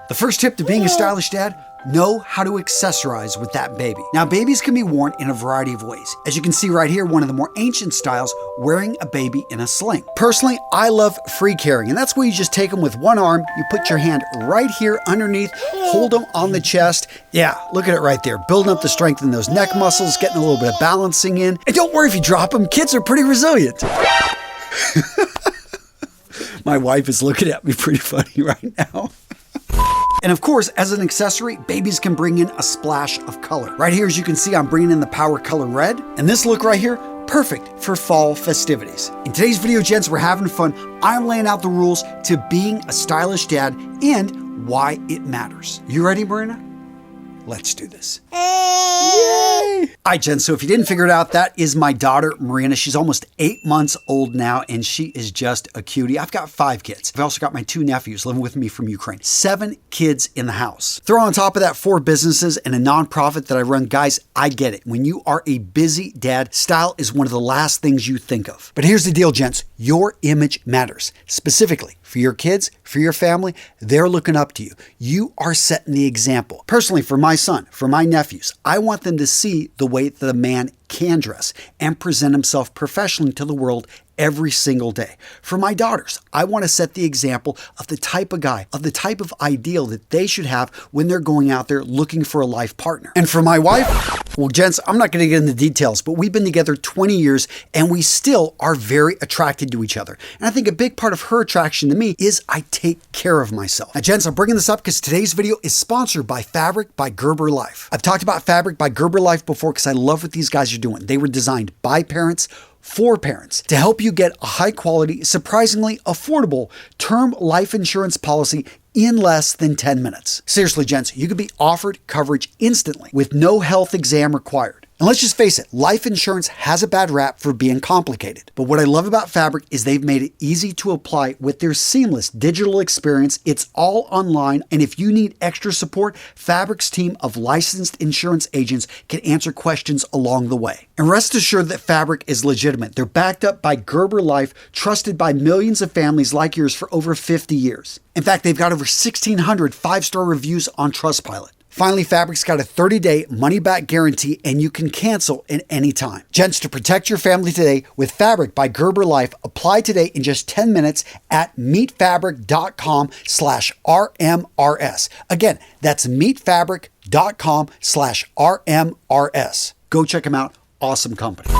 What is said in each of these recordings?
The first tip to being a stylish dad, know how to accessorize with that baby. Now, babies can be worn in a variety of ways. As you can see right here, one of the more ancient styles, wearing a baby in a sling. Personally, I love free carrying, and that's where you just take them with one arm, you put your hand right here underneath, hold them on the chest. Yeah, look at it right there, building up the strength in those neck muscles, getting a little bit of balancing in. And don't worry if you drop them, kids are pretty resilient. My wife is looking at me pretty funny right now. And of course, as an accessory, babies can bring in a splash of color. Right here, as you can see, I'm bringing in the Power Color Red. And this look right here, perfect for fall festivities. In today's video, gents, we're having fun. I'm laying out the rules to being a stylish dad and why it matters. You ready, Marina? Let's do this. Yay! All right, Jen, so if you didn't figure it out, that is my daughter, Marina. She's almost 8 months old now, and she is just a cutie. I've got 5 kids. I've also got my 2 nephews living with me from Ukraine. 7 kids in the house. Throw on top of that 4 businesses and a nonprofit that I run. Guys, I get it. When you are a busy dad, style is one of the last things you think of. But here's the deal, gents. Your image matters. Specifically, for your kids, for your family, they're looking up to you. You are setting the example. Personally, for my son, for my nephews, I want them to see the way that a man can dress and present himself professionally to the world every single day. For my daughters, I want to set the example of the type of guy, of the type of ideal that they should have when they're going out there looking for a life partner. And for my wife, well, gents, I'm not going to get into details, but we've been together 20 years and we still are very attracted to each other. And I think a big part of her attraction to me is I take care of myself. Now, gents, I'm bringing this up because today's video is sponsored by Fabric by Gerber Life. I've talked about Fabric by Gerber Life before because I love what these guys are doing. They were designed by parents for parents to help you get a high quality, surprisingly affordable term life insurance policy in less than 10 minutes. Seriously, gents, you could be offered coverage instantly with no health exam required. And let's just face it, life insurance has a bad rap for being complicated. But what I love about Fabric is they've made it easy to apply with their seamless digital experience. It's all online. And if you need extra support, Fabric's team of licensed insurance agents can answer questions along the way. And rest assured that Fabric is legitimate. They're backed up by Gerber Life, trusted by millions of families like yours for over 50 years. In fact, they've got over 1,600 5-star reviews on Trustpilot. Finally, Fabric's got a 30-day money-back guarantee, and you can cancel at any time. Gents, to protect your family today with Fabric by Gerber Life, apply today in just 10 minutes at meetfabric.com/RMRS. Again, that's meetfabric.com/RMRS. Go check them out. Awesome company.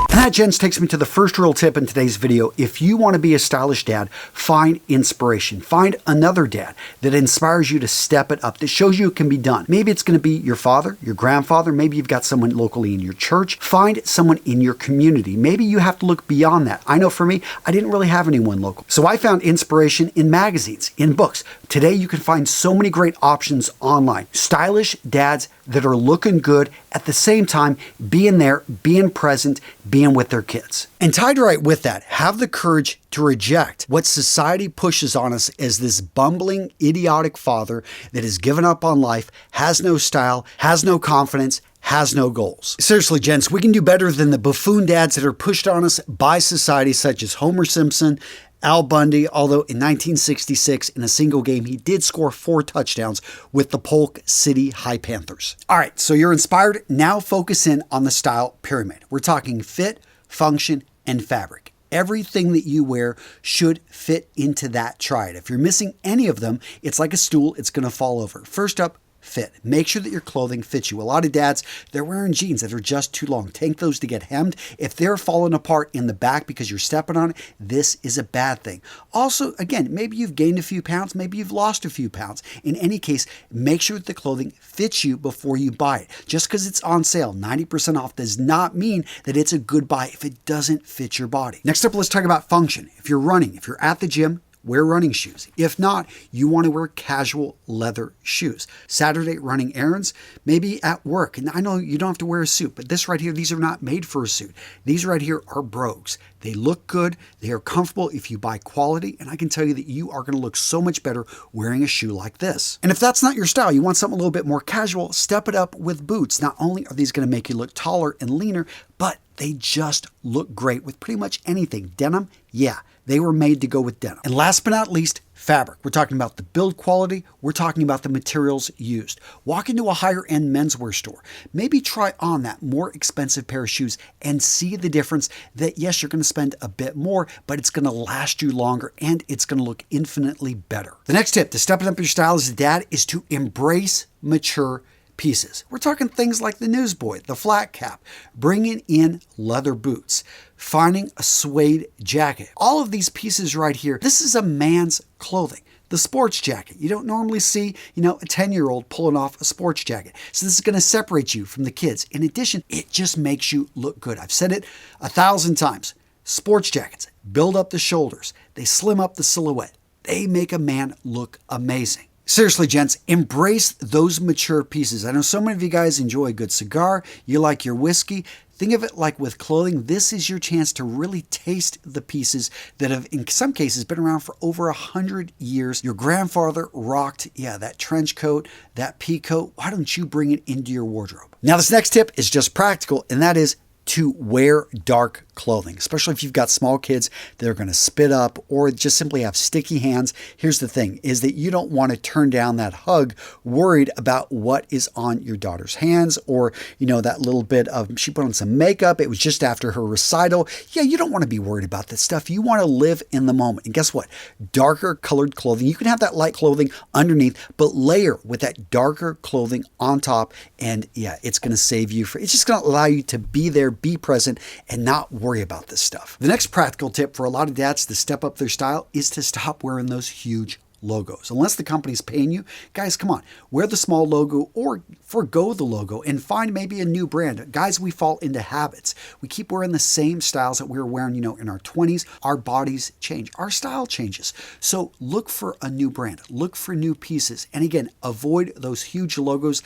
And that, gents, takes me to the first real tip in today's video. If you want to be a stylish dad, find inspiration. Find another dad that inspires you to step it up, that shows you it can be done. Maybe it's going to be your father, your grandfather. Maybe you've got someone locally in your church. Find someone in your community. Maybe you have to look beyond that. I know for me, I didn't really have anyone local. So I found inspiration in magazines, in books. Today, you can find so many great options online. Stylish dads that are looking good at the same time, being there, being present, being with their kids. And tied right with that, have the courage to reject what society pushes on us as this bumbling, idiotic father that has given up on life, has no style, has no confidence, has no goals. Seriously, gents, we can do better than the buffoon dads that are pushed on us by society, such as Homer Simpson, Al Bundy, although in 1966, in a single game, he did score 4 touchdowns with the Polk City High Panthers. All right, so you're inspired. Now focus in on the style pyramid. We're talking fit, function, and fabric. Everything that you wear should fit into that triad. If you're missing any of them, it's like a stool, it's going to fall over. First up, fit. Make sure that your clothing fits you. A lot of dads, they're wearing jeans that are just too long. Take those to get hemmed. If they're falling apart in the back because you're stepping on it, this is a bad thing. Also, again, maybe you've gained a few pounds, maybe you've lost a few pounds. In any case, make sure that the clothing fits you before you buy it. Just because it's on sale, 90% off, does not mean that it's a good buy if it doesn't fit your body. Next up, let's talk about function. If you're running, if you're at the gym, wear running shoes. If not, you want to wear casual leather shoes. Saturday running errands, maybe at work. And I know you don't have to wear a suit, but this right here, these are not made for a suit. These right here are brogues. They look good. They are comfortable if you buy quality. And I can tell you that you are going to look so much better wearing a shoe like this. And if that's not your style, you want something a little bit more casual, step it up with boots. Not only are these going to make you look taller and leaner, but they just look great with pretty much anything. Denim, yeah, they were made to go with denim. And last but not least, fabric. We're talking about the build quality. We're talking about the materials used. Walk into a higher end menswear store. Maybe try on that more expensive pair of shoes and see the difference that yes, you're going to spend a bit more, but it's going to last you longer and it's going to look infinitely better. The next tip to stepping up your style as a dad is to embrace mature pieces. We're talking things like the newsboy, the flat cap, bringing in leather boots, finding a suede jacket. All of these pieces right here, this is a man's clothing. The sports jacket. You don't normally see, a 10-year-old pulling off a sports jacket. So this is going to separate you from the kids. In addition, it just makes you look good. I've said it 1,000 times. Sports jackets build up the shoulders. They slim up the silhouette. They make a man look amazing. Seriously, gents, embrace those mature pieces. I know so many of you guys enjoy a good cigar. You like your whiskey. Think of it like with clothing. This is your chance to really taste the pieces that have, in some cases, been around for over 100 years. Your grandfather rocked, that trench coat, that pea coat. Why don't you bring it into your wardrobe? Now, this next tip is just practical, and that is to wear dark clothing, especially if you've got small kids that are going to spit up or just simply have sticky hands. Here's the thing, is that you don't want to turn down that hug worried about what is on your daughter's hands or, that little bit of, she put on some makeup. It was just after her recital. Yeah, you don't want to be worried about that stuff. You want to live in the moment. And guess what? Darker colored clothing. You can have that light clothing underneath, but layer with that darker clothing on top. And it's going to save you it's just going to allow you to be there, be present, and not worry about this stuff. The next practical tip for a lot of dads to step up their style is to stop wearing those huge logos. Unless the company's paying you, guys, come on, wear the small logo or forgo the logo and find maybe a new brand. Guys, we fall into habits. We keep wearing the same styles that we were wearing, in our 20s. Our bodies change. Our style changes. So look for a new brand. Look for new pieces. And again, avoid those huge logos.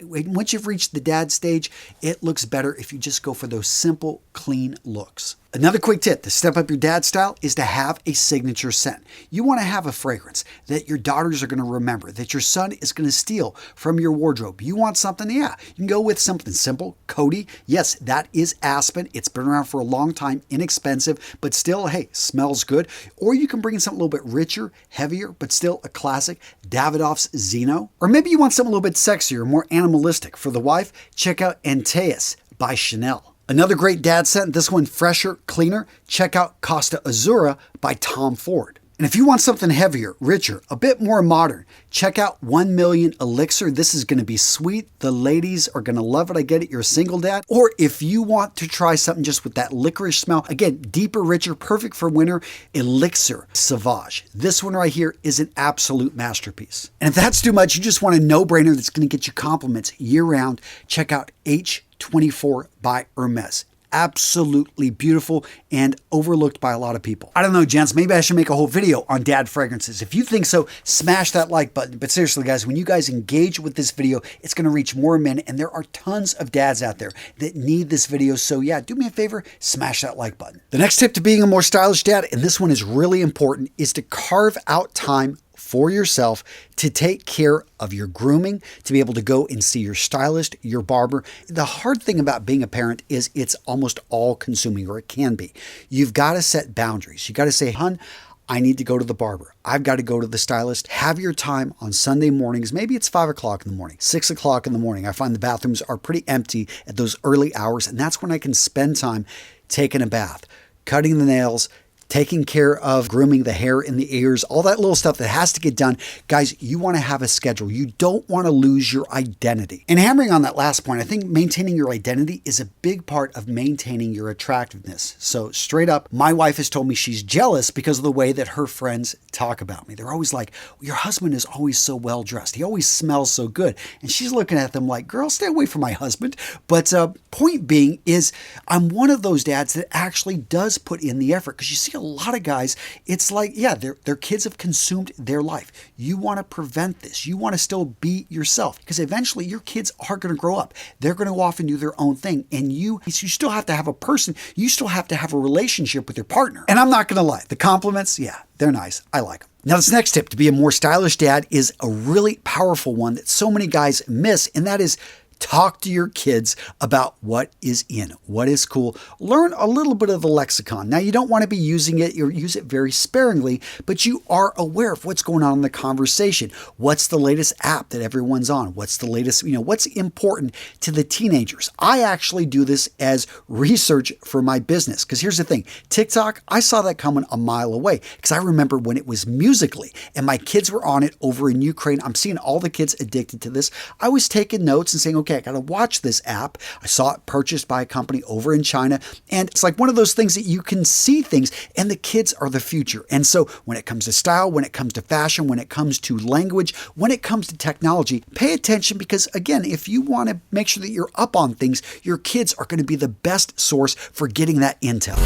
Once you've reached the dad stage, it looks better if you just go for those simple, clean looks. Another quick tip to step up your dad style is to have a signature scent. You want to have a fragrance that your daughters are going to remember, that your son is going to steal from your wardrobe. You want something, you can go with something simple. Cody, yes, that is aspen. It's been around for a long time, inexpensive, but still, hey, smells good. Or you can bring in something a little bit richer, heavier, but still a classic, Davidoff's Zeno. Or maybe you want something a little bit sexier, more animalistic. For the wife, check out Antaeus by Chanel. Another great dad scent, this one fresher, cleaner, check out Costa Azura by Tom Ford. And if you want something heavier, richer, a bit more modern, check out 1 Million Elixir. This is going to be sweet. The ladies are going to love it. I get it. You're a single dad. Or if you want to try something just with that licorice smell, again, deeper, richer, perfect for winter, Elixir Sauvage. This one right here is an absolute masterpiece. And if that's too much, you just want a no-brainer that's going to get you compliments year-round, check out H24 by Hermes. Absolutely beautiful and overlooked by a lot of people. I don't know, gents, maybe I should make a whole video on dad fragrances. If you think so, smash that like button. But seriously, guys, when you guys engage with this video, it's going to reach more men, and there are tons of dads out there that need this video. So do me a favor, smash that like button. The next tip to being a more stylish dad, and this one is really important, is to carve out time for yourself to take care of your grooming, to be able to go and see your stylist, your barber. The hard thing about being a parent is it's almost all consuming, or it can be. You've got to set boundaries. You got to say, hun, I need to go to the barber. I've got to go to the stylist. Have your time on Sunday mornings. Maybe it's 5 o'clock in the morning, 6 o'clock in the morning. I find the bathrooms are pretty empty at those early hours, and that's when I can spend time taking a bath, cutting the nails, taking care of grooming the hair in the ears, all that little stuff that has to get done. Guys, you want to have a schedule. You don't want to lose your identity. And hammering on that last point, I think maintaining your identity is a big part of maintaining your attractiveness. So straight up, my wife has told me she's jealous because of the way that her friends talk about me. They're always like, your husband is always so well dressed. He always smells so good. And she's looking at them like, girl, stay away from my husband. But point being is I'm one of those dads that actually does put in the effort, because you see a lot of guys, it's like, their kids have consumed their life. You want to prevent this. You want to still be yourself, because eventually your kids are going to grow up. They're going to go off and do their own thing. And you still have to have a person. You still have to have a relationship with your partner. And I'm not going to lie. The compliments, they're nice. I like them. Now, this next tip to be a more stylish dad is a really powerful one that so many guys miss, and that is Talk to your kids about what is in, what is cool. Learn a little bit of the lexicon. Now, you don't want to be using it or use it very sparingly, but you are aware of what's going on in the conversation. What's the latest app that everyone's on? What's the latest, what's important to the teenagers? I actually do this as research for my business, because here's the thing. TikTok, I saw that coming a mile away, because I remember when it was Musical.ly and my kids were on it over in Ukraine. I'm seeing all the kids addicted to this. I was taking notes and saying, okay, I got to watch this app. I saw it purchased by a company over in China. And it's like one of those things that you can see things, and the kids are the future. And so when it comes to style, when it comes to fashion, when it comes to language, when it comes to technology, pay attention, because again, if you want to make sure that you're up on things, your kids are going to be the best source for getting that intel.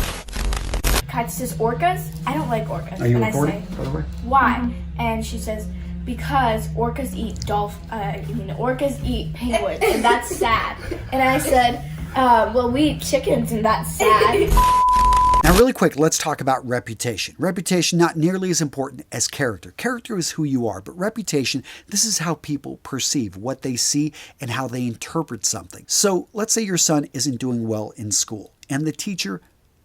Kat says orcas. I don't like orcas. Are you and recording, I say, by the way? why? And she says, because orcas eat orcas eat penguins, and that's sad. And I said, well, we eat chickens, and that's sad. Now, really quick, let's talk about reputation. Reputation, not nearly as important as character. Character is who you are, but reputation, this is how people perceive what they see and how they interpret something. So let's say your son isn't doing well in school, and the teacher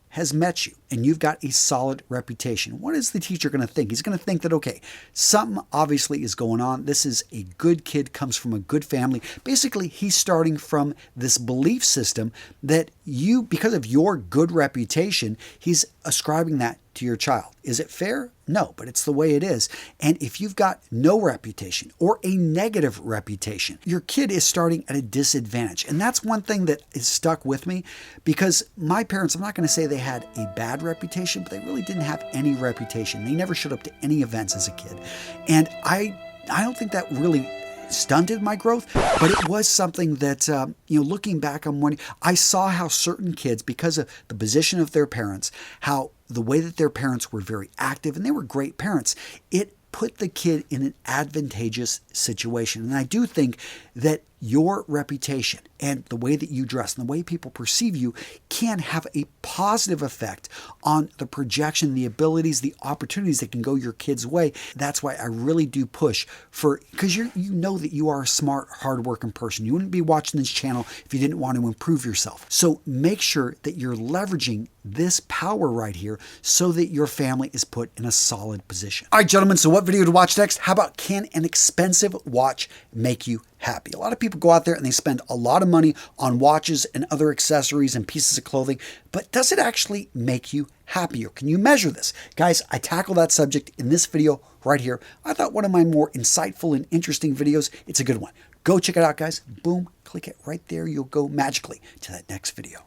has met you and you've got a solid reputation. What is the teacher going to think? He's going to think that, okay, something obviously is going on. This is a good kid, comes from a good family. Basically, he's starting from this belief system that you, because of your good reputation, he's ascribing that to your child. Is it fair? No, but it's the way it is. And if you've got no reputation or a negative reputation, your kid is starting at a disadvantage. And that's one thing that is stuck with me, because my parents, I'm not going to say they had a bad reputation, but they really didn't have any reputation. They never showed up to any events as a kid. And I don't think that really stunted my growth, but it was something that, looking back on when I saw how certain kids, because of the position of their parents, how the way that their parents were very active and they were great parents, it put the kid in an advantageous situation. And I do think that your reputation and the way that you dress and the way people perceive you can have a positive effect on the projection, the abilities, the opportunities that can go your kid's way. That's why I really do push for, because you know that you are a smart, hardworking person. You wouldn't be watching this channel if you didn't want to improve yourself. So make sure that you're leveraging this power right here so that your family is put in a solid position. All right, gentlemen, so what video to watch next? How about, can an expensive watch make you happy? A lot of people go out there and they spend a lot of money on watches and other accessories and pieces of clothing, but does it actually make you happier? Can you measure this? Guys, I tackle that subject in this video right here. I thought one of my more insightful and interesting videos. It's a good one. Go check it out, guys. Boom, click it right there. You'll go magically to that next video.